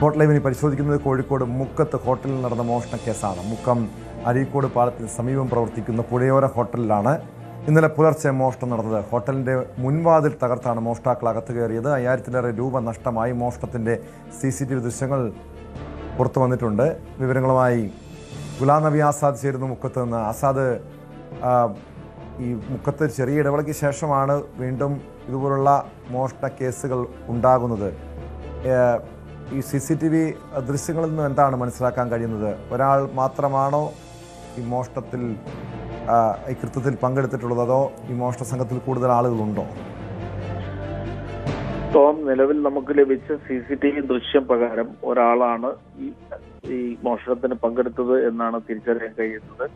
Spot ലൈവിനെ പരിശോധിക്കുന്നത് കോഴിക്കോട് മുക്കത്ത് ഹോട്ടലിൽ നടന്ന മോഷണ കേസാണ്. മുക്കം അരീക്കോട് പാലത്തിന് സമീപം പ്രവർത്തിക്കുന്ന പുഴയോര ഹോട്ടലിലാണ് ഇന്നലെ പുലർച്ചെ മോഷണം നടന്നത്. ഹോട്ടലിൻ്റെ മുൻവാതിൽ തകർത്താണ് മോഷ്ടാക്കൾ അകത്ത് കയറിയത്. 5000-ലേറെ രൂപ നഷ്ടമായി. മോഷണത്തിൻ്റെ CCTV ദൃശ്യങ്ങൾ പുറത്തു വന്നിട്ടുണ്ട്. വിവരങ്ങളുമായി ഗുലാം നബി ആസാദ് ചേരുന്നു മുക്കത്ത് നിന്ന്. ആസാദ്, ഈ മുക്കത്ത് ചെറിയ ഇടവേളയ്ക്ക് ശേഷമാണ് വീണ്ടും ഇതുപോലുള്ള മോഷണ കേസുകൾ ഉണ്ടാകുന്നത്. ഈ CCTV ദൃശ്യങ്ങളിൽ നിന്ന് എന്താണ് മനസ്സിലാക്കാൻ കഴിയുന്നത്? ഒരാൾ മാത്രമാണോ ഈ മോഷണത്തിൽ ഈ കൃത്യത്തിൽ പങ്കെടുത്തിട്ടുള്ളത്, അതോ ഈ മോഷണ സംഘത്തിൽ കൂടുതൽ ആളുകളുണ്ടോ? നിലവിൽ നമുക്ക് ലഭിച്ച CCTV ദൃശ്യം പ്രകാരം ഒരാളാണ് ഈ മോഷണത്തിന് പങ്കെടുത്തത് എന്നാണ് തിരിച്ചറിയാൻ കഴിയുന്നത്.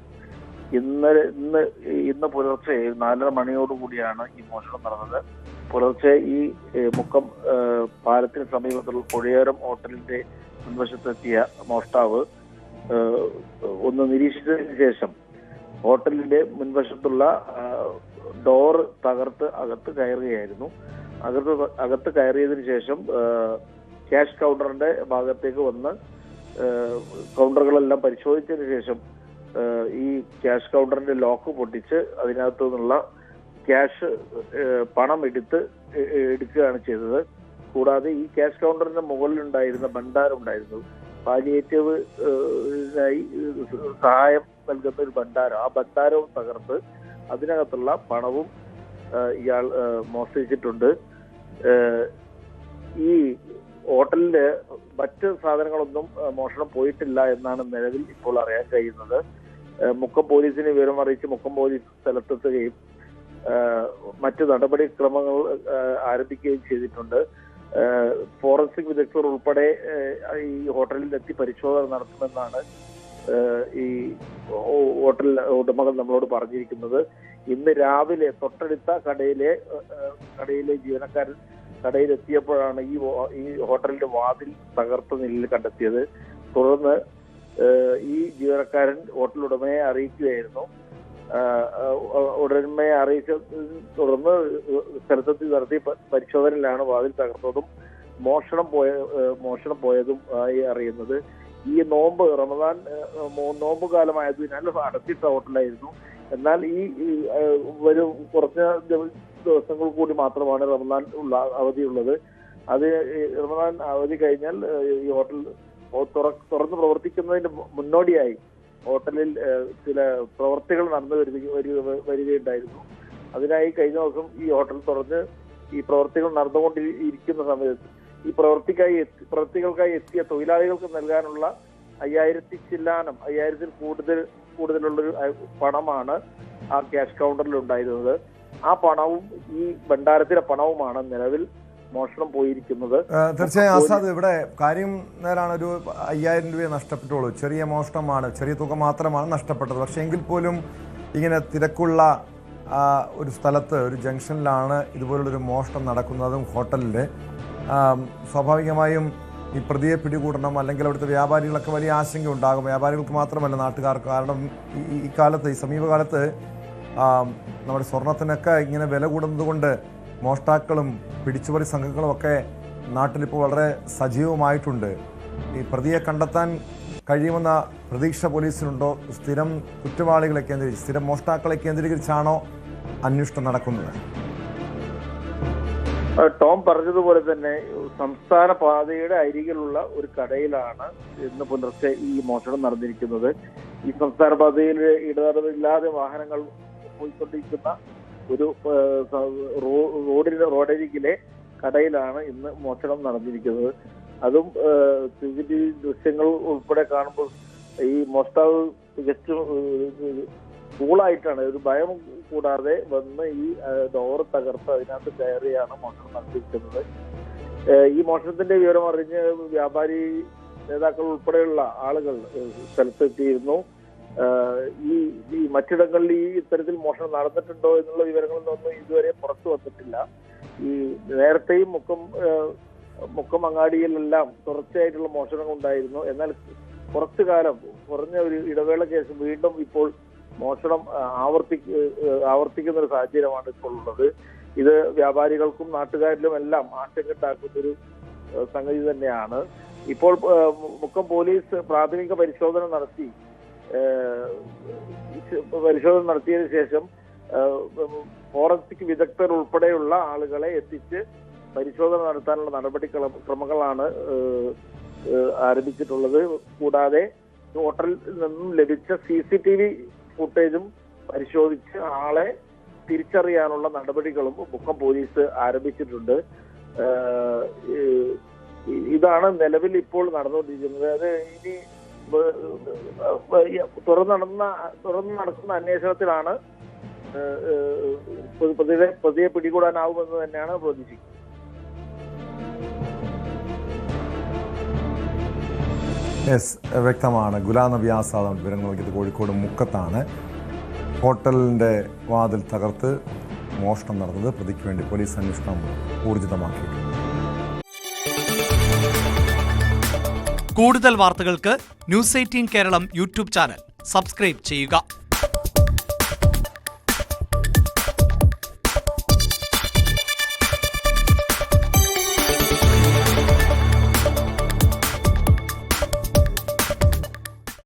ഇന്ന് പുലർച്ചെ 4:30 മണിയോടുകൂടിയാണ് ഈ മോഷണം നടന്നത്. പുലർച്ചെ ഈ മുക്കം പാലത്തിന് സമീപത്തുള്ള പുഴയോരം ഹോട്ടലിന്റെ മുൻവശത്തെത്തിയ മോഷ്ടാവ് ഒന്ന് നിരീക്ഷിച്ചതിന് ശേഷം ഹോട്ടലിന്റെ മുൻവശത്തുള്ള ഡോർ തകർത്ത് അകത്ത് കയറുകയായിരുന്നു. അകത്ത് കയറിയതിനു ശേഷം ക്യാഷ് കൗണ്ടറിന്റെ ഭാഗത്തേക്ക് വന്ന് കൗണ്ടറുകളെല്ലാം പരിശോധിച്ചതിന് ശേഷം ഈ ക്യാഷ് കൗണ്ടറിന്റെ ലോക്ക് പൊട്ടിച്ച് അതിനകത്തു നിന്നുള്ള ക്യാഷ് പണം എടുക്കുകയാണ് ചെയ്തത്. കൂടാതെ ഈ ക്യാഷ് കൗണ്ടറിന്റെ മുകളിലുണ്ടായിരുന്ന ഭണ്ഡാരം ഉണ്ടായിരുന്നു, പാലിയേറ്റീവിനായി സഹായം നൽകുന്ന ഒരു ഭണ്ഡാരം, ആ ഭണ്ഡാരവും തകർത്ത് അതിനകത്തുള്ള പണവും ഇയാൾ മോഷ്ടിച്ചിട്ടുണ്ട്. ഈ ഹോട്ടലില് മറ്റ് സാധനങ്ങളൊന്നും മോഷണം പോയിട്ടില്ല എന്നാണ് നിലവിൽ ഇപ്പോൾ അറിയാൻ കഴിയുന്നത്. മുക്കം പോലീസിനെ വിവരം അറിയിച്ച് മുക്കം പോലീസ് സ്ഥലത്തെത്തുകയും മറ്റ് നടപടിക്രമങ്ങൾ ആരംഭിക്കുകയും ചെയ്തിട്ടുണ്ട്. ഫോറൻസിക് വിദഗ്ധർ ഉൾപ്പെടെ ഈ ഹോട്ടലിലെത്തി പരിശോധന നടത്തുമെന്നാണ് ഈ ഹോട്ടൽ ഉടമകൾ നമ്മളോട് പറഞ്ഞിരിക്കുന്നത്. ഇന്ന് രാവിലെ തൊട്ടടുത്ത കടയിലെ ജീവനക്കാരൻ കടയിലെത്തിയപ്പോഴാണ് ഈ ഹോട്ടലിന്റെ വാതിൽ തകർത്ത നിലയിൽ കണ്ടെത്തിയത്. തുടർന്ന് ഈ ജീവനക്കാരൻ ഹോട്ടൽ ഉടമയെ അറിയിക്കുകയായിരുന്നു. ഉടമയെ അറിയിച്ച തുടർന്ന് സ്ഥലത്തെത്തി നടത്തിയ പരിശോധനയിലാണ് വാതിൽ തകർത്തതും മോഷണം പോയതും ആയി അറിയുന്നത്. ഈ റമദാൻ നോമ്പ് കാലമായതിനാൽ അടച്ചിട്ട ഹോട്ടലായിരുന്നു. എന്നാൽ വരും കുറച്ച് ദിവസങ്ങൾ കൂടി മാത്രമാണ് റമദാൻ അവധിയുള്ളത്. റമദാൻ അവധി കഴിഞ്ഞാൽ ഈ ഹോട്ടൽ തുറന്ന് പ്രവർത്തിക്കുന്നതിന് മുന്നോടിയായി ഹോട്ടലിൽ ചില പ്രവർത്തികൾ നടന്നു വരികയുണ്ടായിരുന്നു. അതിനായി കഴിഞ്ഞ ദിവസം ഈ ഹോട്ടൽ തുറന്ന് ഈ പ്രവർത്തികൾ നടന്നുകൊണ്ടിരിക്കുന്ന സമയത്ത് ഈ പ്രവർത്തികൾക്കായി എത്തിയ തൊഴിലാളികൾക്ക് നൽകാനുള്ള 5000-ൽ കൂടുതലുള്ളൊരു പണമാണ് ആ ക്യാഷ് കൗണ്ടറിൽ ഉണ്ടായിരുന്നത്. ആ പണവും ഈ ഭണ്ഡാരത്തിലെ പണവുമാണ് നിലവിൽ മോഷണം പോയിരിക്കുന്നത്. തീർച്ചയായും ആസാദ്, ഇവിടെ കാര്യം നേരാണ്. ഒരു 5000 രൂപയെ നഷ്ടപ്പെട്ടുള്ളൂ. ചെറിയ മോഷണമാണ്, ചെറിയ തുക മാത്രമാണ് നഷ്ടപ്പെട്ടത്. പക്ഷേ എങ്കിൽ പോലും ഇങ്ങനെ തിരക്കുള്ള ഒരു സ്ഥലത്ത്, ഒരു ജംഗ്ഷനിലാണ് ഇതുപോലുള്ളൊരു മോഷണം നടക്കുന്നതും ഹോട്ടലിൽ. സ്വാഭാവികമായും ഈ പ്രതിയെ പിടികൂടണം, അല്ലെങ്കിൽ അവിടുത്തെ വ്യാപാരികളൊക്കെ വലിയ ആശങ്ക ഉണ്ടാകും. വ്യാപാരികൾക്ക് മാത്രമല്ല, നാട്ടുകാർക്ക്. കാരണം ഈ സമീപകാലത്ത് നമ്മുടെ സ്വർണത്തിനൊക്കെ ഇങ്ങനെ വില കൂടുന്നത് കൊണ്ട് മോഷ്ടാക്കളും പിടിച്ചുപറി സംഘങ്ങളും ഒക്കെ നാട്ടിലിപ്പോൾ വളരെ സജീവമായിട്ടുണ്ട്. ഈ പ്രതിയെ കണ്ടെത്താൻ കഴിയുമെന്ന പ്രതീക്ഷ പോലീസിനുണ്ടോ? സ്ഥിരം കുറ്റവാളികളെ കേന്ദ്രീകരിച്ച്, സ്ഥിരം മോഷ്ടാക്കളെ കേന്ദ്രീകരിച്ചാണോ അന്വേഷണം നടക്കുന്നത്? ടോം പറഞ്ഞതുപോലെ തന്നെ സംസ്ഥാന പാതയുടെ അരികിലുള്ള ഒരു കടയിലാണ് ഇന്ന് പുലർച്ചെ ഈ മോഷണം നടന്നിരിക്കുന്നത്. ഈ സംസ്ഥാന പാതയിൽ ഇടതടവില്ലാതെ വാഹനങ്ങൾ പോയിക്കൊണ്ടിരിക്കുന്ന ഒരു റോഡരികിലെ കടയിലാണ് ഇന്ന് മോഷണം നടന്നിരിക്കുന്നത്. അതും CCTV ദൃശ്യങ്ങൾ ഉൾപ്പെടെ കാണുമ്പോൾ ഈ മോഷ്ടാവ് തികച്ചും കൂളായിട്ടാണ്, ഒരു ഭയം കൂടാതെ വന്ന് ഈ ഡോർ തകർത്ത് അതിനകത്ത് കയറിയാണ് മോഷണം നടത്തിയിരിക്കുന്നത്. ഈ മോഷണത്തിന്റെ വിവരം അറിഞ്ഞ് വ്യാപാരി നേതാക്കൾ ഉൾപ്പെടെയുള്ള ആളുകൾ സ്ഥലത്തെത്തിയിരുന്നു. ഈ മറ്റിടങ്ങളിൽ ഇത്തരത്തിൽ മോഷണം നടന്നിട്ടുണ്ടോ എന്നുള്ള വിവരങ്ങളൊന്നും ഇതുവരെ പുറത്തു വന്നിട്ടില്ല. ഈ നേരത്തെയും മുക്കം അങ്ങാടിയിലെല്ലാം തുടർച്ചയായിട്ടുള്ള മോഷണങ്ങൾ ഉണ്ടായിരുന്നു. എന്നാൽ കുറഞ്ഞ ഒരു ഇടവേളയ്ക്ക് ശേഷം വീണ്ടും ഇപ്പോൾ മോഷണം ആവർത്തിക്കുന്ന ഒരു സാഹചര്യമാണ് ഇപ്പോൾ ഉള്ളത്. ഇത് വ്യാപാരികൾക്കും നാട്ടുകാരിലും എല്ലാം ആശങ്കയുണ്ടാക്കുന്ന ഒരു സംഗതി തന്നെയാണ്. ഇപ്പോൾ മുക്കം പോലീസ് പ്രാഥമിക പരിശോധന നടത്തിയതിനു ശേഷം ഫോറൻസിക് വിദഗ്ധർ ഉൾപ്പെടെയുള്ള ആളുകളെ എത്തിച്ച് പരിശോധന നടത്താനുള്ള നടപടിക്രമങ്ങളാണ് ആരംഭിച്ചിട്ടുള്ളത്. കൂടാതെ ഹോട്ടലിൽ നിന്നും ലഭിച്ച CCTV ഫുട്ടേജും പരിശോധിച്ച് ആളെ തിരിച്ചറിയാനുള്ള നടപടികളും മുക്കം പോലീസ് ആരംഭിച്ചിട്ടുണ്ട്. ഇതാണ് നിലവിൽ ഇപ്പോൾ നടന്നുകൊണ്ടിരിക്കുന്നത്. അത് ഇനി തുറന്നു നടക്കുന്ന അന്വേഷണത്തിലാണ് പ്രതിയെ പിടികൂടാനാവുമെന്ന് തന്നെയാണ് പ്രതീക്ഷിക്കുന്നത്. വ്യക്തമാണ്. ഗുലാം നബി ആസാദ് വിവരങ്ങൾ നൽകിയത് കോഴിക്കോട് മുക്കത്താണ്. ഹോട്ടലിൻ്റെ വാതിൽ തകർത്ത് മോഷണം നടന്നത്. പ്രതിക്ക് വേണ്ടി പോലീസ് അന്വേഷണം ഊർജിതമാക്കിയിട്ടുണ്ട്. കൂടുതൽ വാർത്തകൾക്ക് News 18 Keralam YouTube channel subscribe ചെയ്യുക.